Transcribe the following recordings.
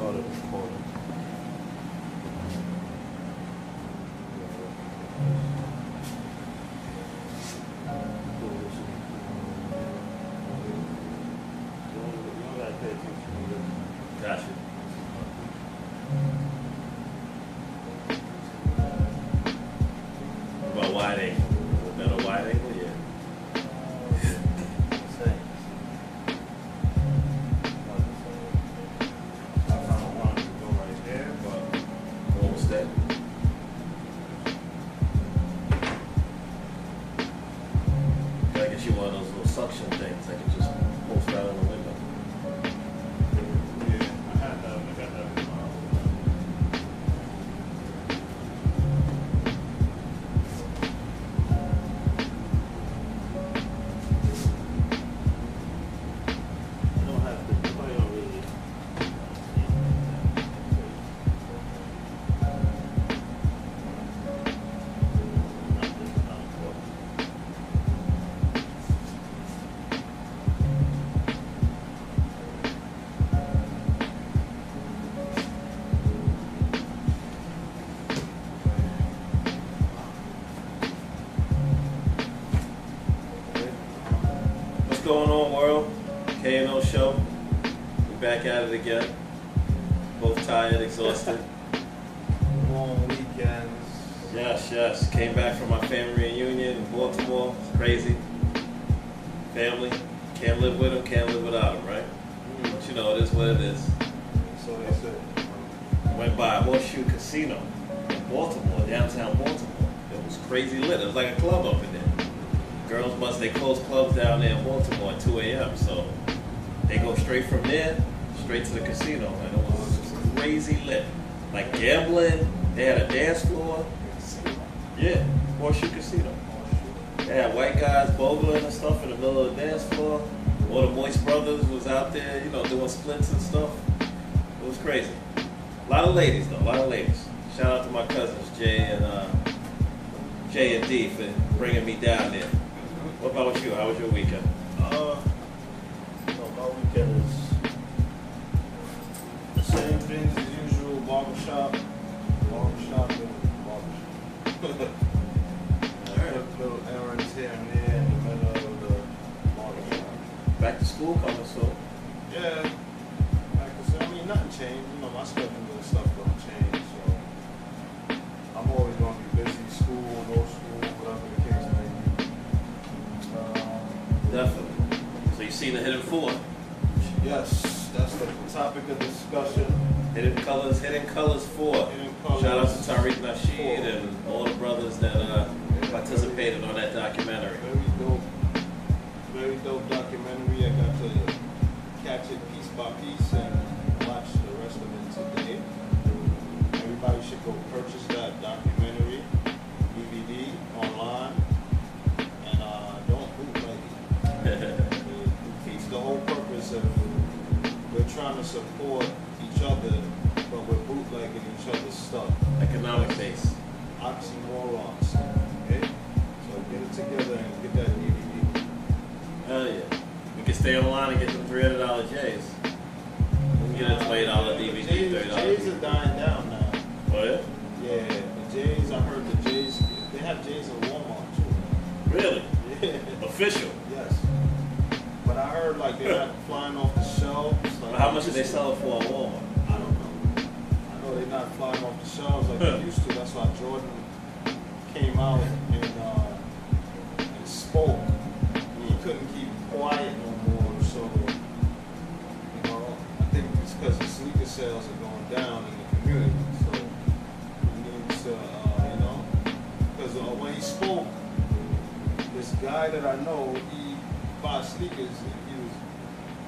started recording. Gotcha. What about wide angle? A better wide angle? Yeah. Almost there. I guess you one of those little suction things that can just post right on the window. What's going on, world? K&O Show. We're back at it again. Both tired, exhausted. Long weekends. Yes. Came back from my family reunion in Baltimore. It's crazy. Family. Can't live with them, can't live without them, right? But you know, it is what it is. So they said. Went by a Horseshoe Casino in Baltimore, downtown Baltimore. It was crazy lit. It was like a club up in there. Girls they close clubs down there in Baltimore at 2 a.m. So they go straight from there, straight to the casino. And it was crazy lit. Like gambling, they had a dance floor. Yeah, Horseshoe Casino. They had white guys bogling and stuff in the middle of the dance floor. All the Moist Brothers was out there, you know, doing splits and stuff. It was crazy. A lot of ladies though, a lot of ladies. Shout out to my cousins Jay and D for bringing me down there. What about you? How was your weekend? My weekend is the same things as usual. Barbershop, and barbershop. Little errands here and there in the middle of the barbershop. Back to school coming soon. Yeah, like I said, I mean, nothing changed. You know, my schedule and stuff don't change, so I'm always going to be busy. School, no school, whatever the case may be. Definitely. So you seen the Hidden Four? Yes, that's the topic of discussion. Hidden Colors 4. Hidden Colors Shout out to Tariq Nasheed 4. and all the brothers that participated on that documentary. Very dope documentary. I got to catch it piece by piece and watch the rest of it today. Everybody should go purchase that documentary DVD online and don't bootleg it. It defeats the whole purpose of we're trying to support each other, but we're bootlegging each other's stuff. Economic base. Oxymorons. Okay? So get it together and get that DVD. Hell yeah. We can stay online and get them $300 J's. We can get a $20 DVD, $30 J's are DVD. dying down now. Oh yeah? Yeah, the J's, I heard the J's, they have J's in Walmart too. Really? Yeah. Official. Yes. But I heard like they're not flying off the shelves. Like How much did they sell it for at Walmart? I don't know. I know they're not flying off the shelves like they used to. That's why Jordan came out and spoke. He couldn't keep quiet no more. So, you know, I think it's because the sneaker sales are going down in the community. So he needs to, you know, because when he spoke, this guy that I know, he buys sneakers. He was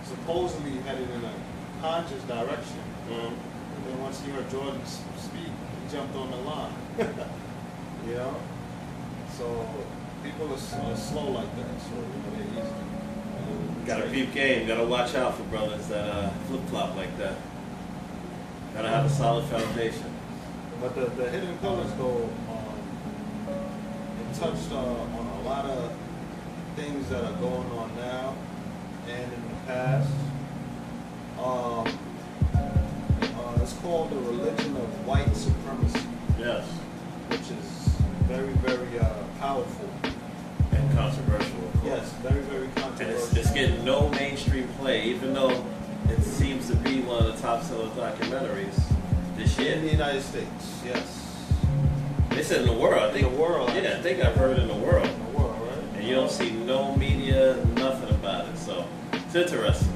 supposedly headed in a conscious direction. Mm-hmm. And then once he heard Jordan speak, he jumped on the line. You know? So people are slow like that. So, you know, they're easy. Got a peep game. Got to watch out for brothers that flip-flop like that. Got to have a solid foundation. But the Hidden Colors, though, it touched on a lot of things that are going on now and in the past. called the religion of white supremacy. Yes. Which is very, very powerful. And controversial. Yes, very, very And controversial. it's getting no mainstream play, even though it seems to be one of the top selling documentaries this year. In the United States, yes. They said in the world. I think, in the world. Yeah, I think I've heard in the world. In the world, right? And you don't see no media, nothing about it. So it's interesting.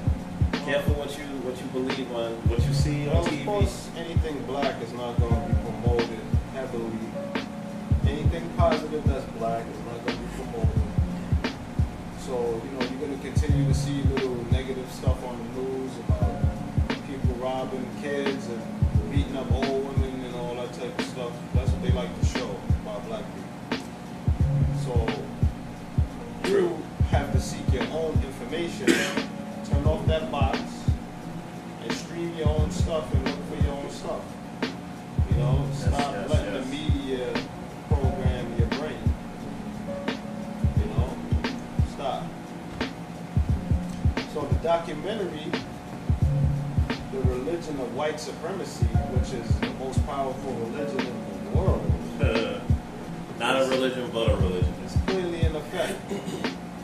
Careful what you believe on, what you see on Well, TV. of course, anything black is not going to be promoted heavily. Anything positive that's black is not going to be promoted. So, you're going to continue to see little negative stuff on the news about people robbing kids and beating up old women and all that type of stuff. That's what they like to show about black people. So, you have to seek your own information, turn off that box, and stream your own stuff and look for your own stuff. Stop letting the media program your brain. Stop. So the documentary, The Religion of White Supremacy, which is the most powerful religion in the world. Not a religion, but a religion. It's clearly in effect.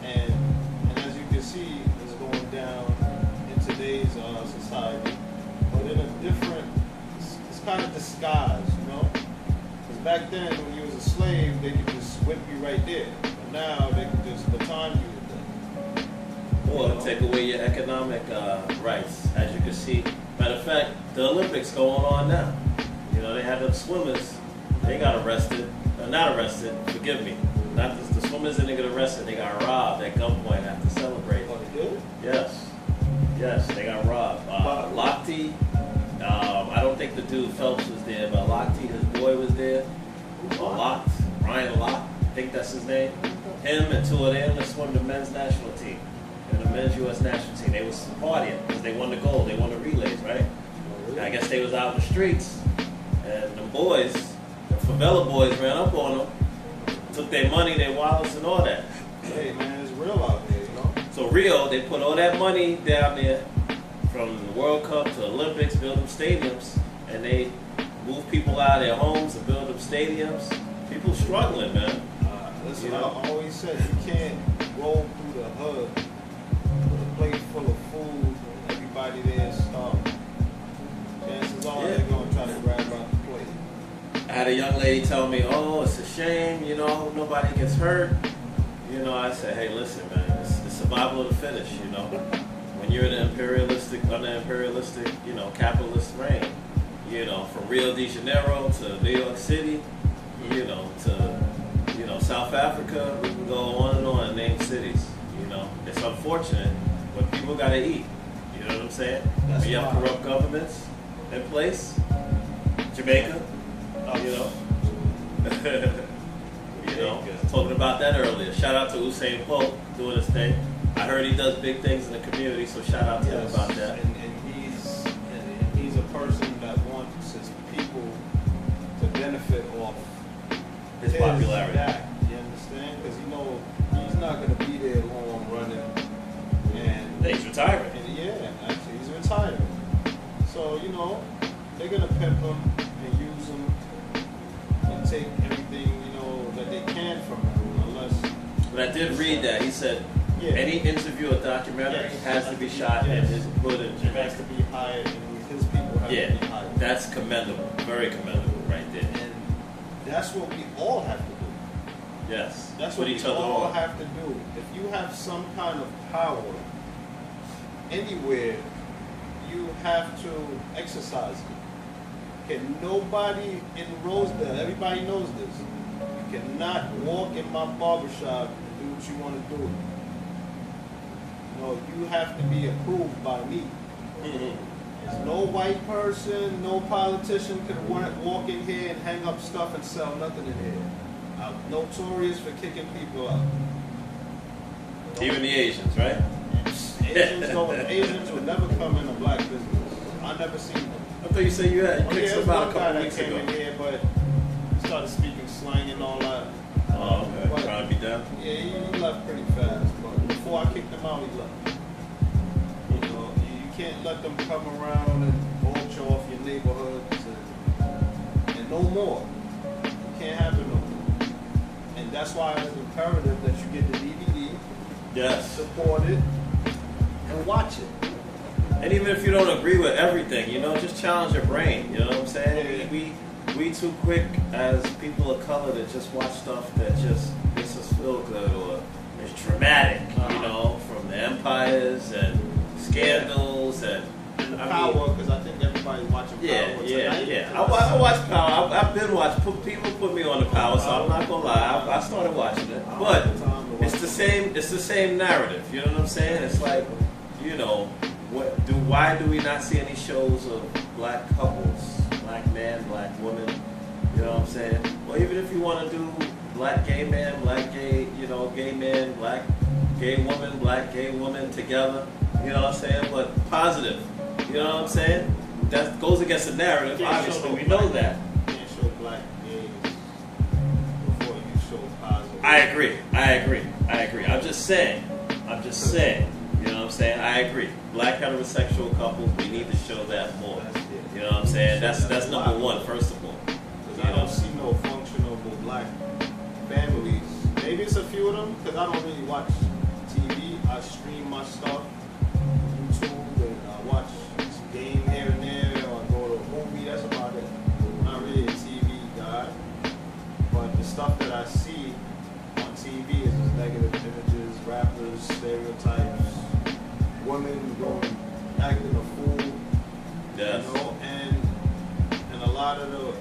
And as you can see, it's going down in today's society. But in a different, it's kind of disguised, Because back then, when you was a slave, they could just whip you right there. But now, they could just baton you with that. Or take away your economic rights, as you can see. Matter of fact, the Olympics going on now. They had them swimmers. They got arrested. Not arrested, forgive me. Not the swimmers didn't get arrested. They got robbed at gunpoint after celebrating. Oh, they did? Yes, they got robbed. Lochte, I don't think the dude Phelps was there, but Lochte, his boy was there. Ryan Locke, I think that's his name. Him and two of them that swim the men's national team and the men's U.S. national team. They was partying because they won the gold. They won the relays, right? And I guess they was out in the streets, and the boys, the favela boys, ran up on them, took their money, their wallets, and all that. Hey, man, it's real out there, So Rio, they put all that money down there from the World Cup to the Olympics, build them stadiums, and they move people out of their homes and build them stadiums. People struggling, man. Listen, I always said you can't roll through the hood with a plate full of food and everybody there is starving. Chances are they're going to try to grab out the plate. I had a young lady tell me, oh, it's a shame, nobody gets hurt. I said, hey, listen, man, it's survival of the fittest, When you're in under imperialistic, capitalist reign, from Rio de Janeiro to New York City, to, South Africa, we can go on and name cities, It's unfortunate, but people got to eat, you know what I'm saying? When you have corrupt governments in place, Jamaica, talking about that earlier. Shout out to Usain Bolt doing his thing. I heard he does big things in the community, so shout out to him about that. And he's a person that wants his people to benefit off His popularity. Back, you understand? Because he's not going to be there long running. And He's retiring. Actually, he's retiring. So they're going to pimp him and use him and take everything that they can from him, unless. But I did read that he said any interview or documentary has to be shot and is put in It has to be hired, and his people have to be hired. That's commendable, very commendable, right there. And that's what we all have to do. Yes, That's what we all have to do. If you have some kind of power anywhere, you have to exercise it. Can nobody in Rosedale, everybody knows this, you cannot walk in my barbershop and do what you want to do. You have to be approved by me. There's no white person, no politician can walk in here and hang up stuff and sell nothing in here. I'm notorious for kicking people out. Even the Asians, right? Asians would never come in a black business. I never seen them. I thought you said you kicked some out a couple weeks came ago. in here, but he started speaking slang and all that. Oh, okay. But, trying to be down? Yeah, he left pretty fast. But before I kicked him out, he left. You can't let them come around and vulture off your them neighborhoods and no more. You can't have it no more. And that's why it's imperative that you get the DVD, Yes. support it, and watch it. And even if you don't agree with everything, you know, just challenge your brain. You know what I'm saying? Yeah. We too quick as people of color to just watch stuff that just makes us feel good or is traumatic. You know, from the empires and scandals and Power, because I think everybody's watching Power tonight. yeah. I watch Power. I've been watching. People put me on the Power, so I'm not gonna lie. I started watching it, but it's the same. It's the same narrative. You know what I'm saying? It's like, you know, why do we not see any shows of black couples, black man, black woman? You know what I'm saying? Or even if you want to do black gay man, black gay, you know, gay man, black gay woman together. You know what I'm saying? But positive. You know what I'm saying? That goes against the narrative. Obviously, we know that. You can't show black gays before you show positive. I agree. I'm just saying. You know what I'm saying? I agree. Black heterosexual couples, we need to show that more. You know what I'm saying? That's number one, first of all. Because I don't see no functional black families. Maybe it's a few of them, because I don't really watch TV. I stream my stuff on YouTube, and I watch some game here and there, or I go to a movie. That's about it. I'm not really a TV guy. But the stuff that I see on TV is just negative images, rappers, stereotypes, women going acting a fool. Yes. You know, and a lot of the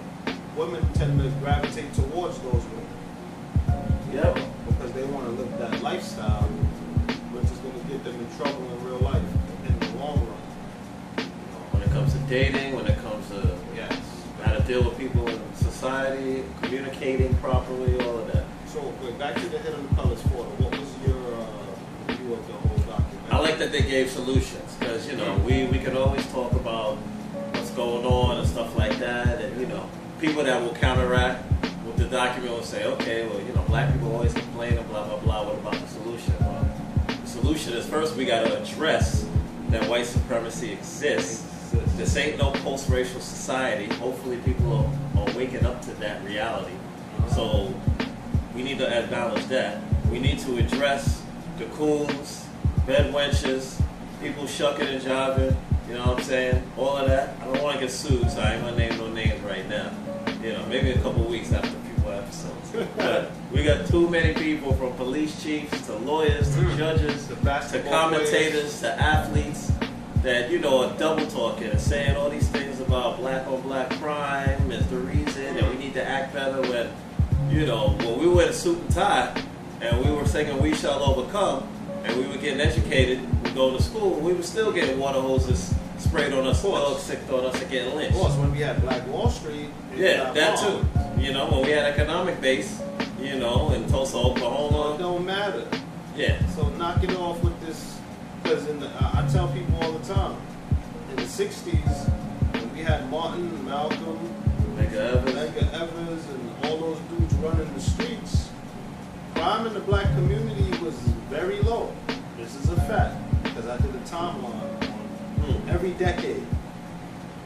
women tend to gravitate towards those women. Yep. Because they want to live that lifestyle, which is going to get them in trouble in real life in the long run. When it comes to dating, when it comes to how to deal with people in society, communicating properly, all of that. So, back to the Hidden Colors photo. What was your view of the whole document? I like that they gave solutions because, you know, we can always talk about what's going on and stuff like that, and, you know, people that will counteract with the document will say, okay, well, you know, black people always complain and blah, blah, blah. What about the solution? Well, the solution is first we got to address that white supremacy exists. This ain't no post-racial society. Hopefully people are waking up to that reality. So we need to acknowledge that. We need to address the coons, bed wenches, people shucking and jiving, you know what I'm saying? All of that. I don't want to get sued, so I ain't going to name no names right now. You know, maybe a couple weeks after people episodes. But we got too many people, from police chiefs to lawyers to judges to commentators to athletes, that, you know, are double talking and saying all these things about black on black crime is the reason, and we need to act better when, you know, when we were in a suit and tie and we were singing "We Shall Overcome" and we were getting educated, we go to school, we were still getting water hoses sprayed on us, dogs sicked on us, and getting lynched. Of course, when we had Black Wall Street, yeah, that too. You know, when we had economic base, you know, in Tulsa, Oklahoma. It don't matter. Yeah. So knock it off with this, because I tell people all the time, in the 60s, when we had Martin, Malcolm, Medgar Evers, and all those dudes running the streets, crime in the black community was very low. This is a fact, because I did a timeline on every decade.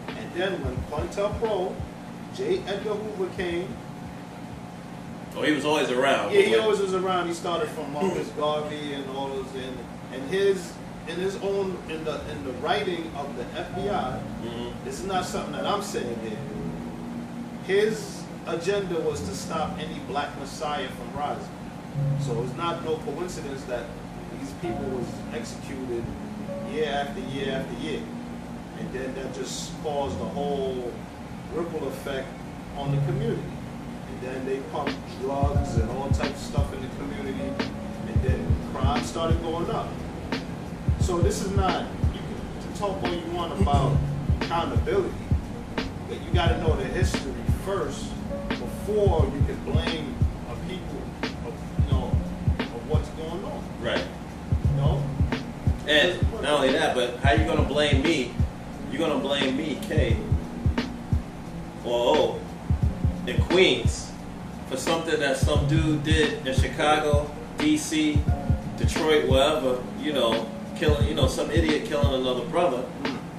And then when COINTELPRO, J. Edgar Hoover came. Oh, he was always around. Yeah, he always was around. He started from Marcus Garvey and all those, and in the writing of the FBI. This is not something that I'm saying here. His agenda was to stop any black messiah from rising. So it's not no coincidence that these people was executed year after year after year. And then that just caused a whole ripple effect on the community. And then they pumped drugs and all types of stuff in the community. And then crime started going up. So this is not, you can talk all you want about accountability, but you got to know the history first before you can blame a people of what's going on. Right. You know? And not only that, but how you gonna blame me? You're gonna blame me, K, or O, in Queens for something that some dude did in Chicago, DC, Detroit, wherever, you know, killing, you know, some idiot killing another brother.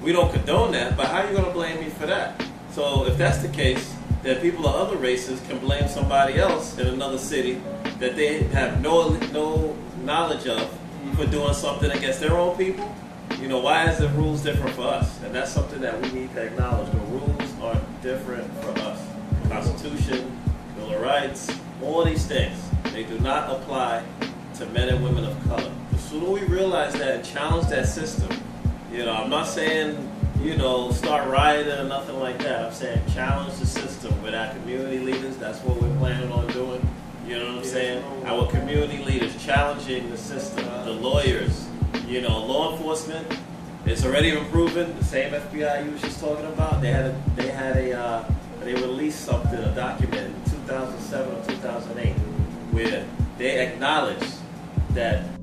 we don't condone that, but how are you going to blame me for that? So if that's the case, then people of other races can blame somebody else in another city that they have no knowledge of for doing something against their own people. You know, why is the rules different for us? And that's something that we need to acknowledge. The rules are different for us. Constitution, Bill of Rights, all these things, they do not apply to men and women of color. The sooner we realize that and challenge that system, you know, I'm not saying, you know, start rioting or nothing like that. I'm saying challenge the system with our community leaders. That's what we're planning on doing. You know what I'm saying? Our community leaders challenging the system, the lawyers, you know, law enforcement. It's already been proven. The same FBI you was just talking about. They released something, a document in 2007 or 2008, where they acknowledged that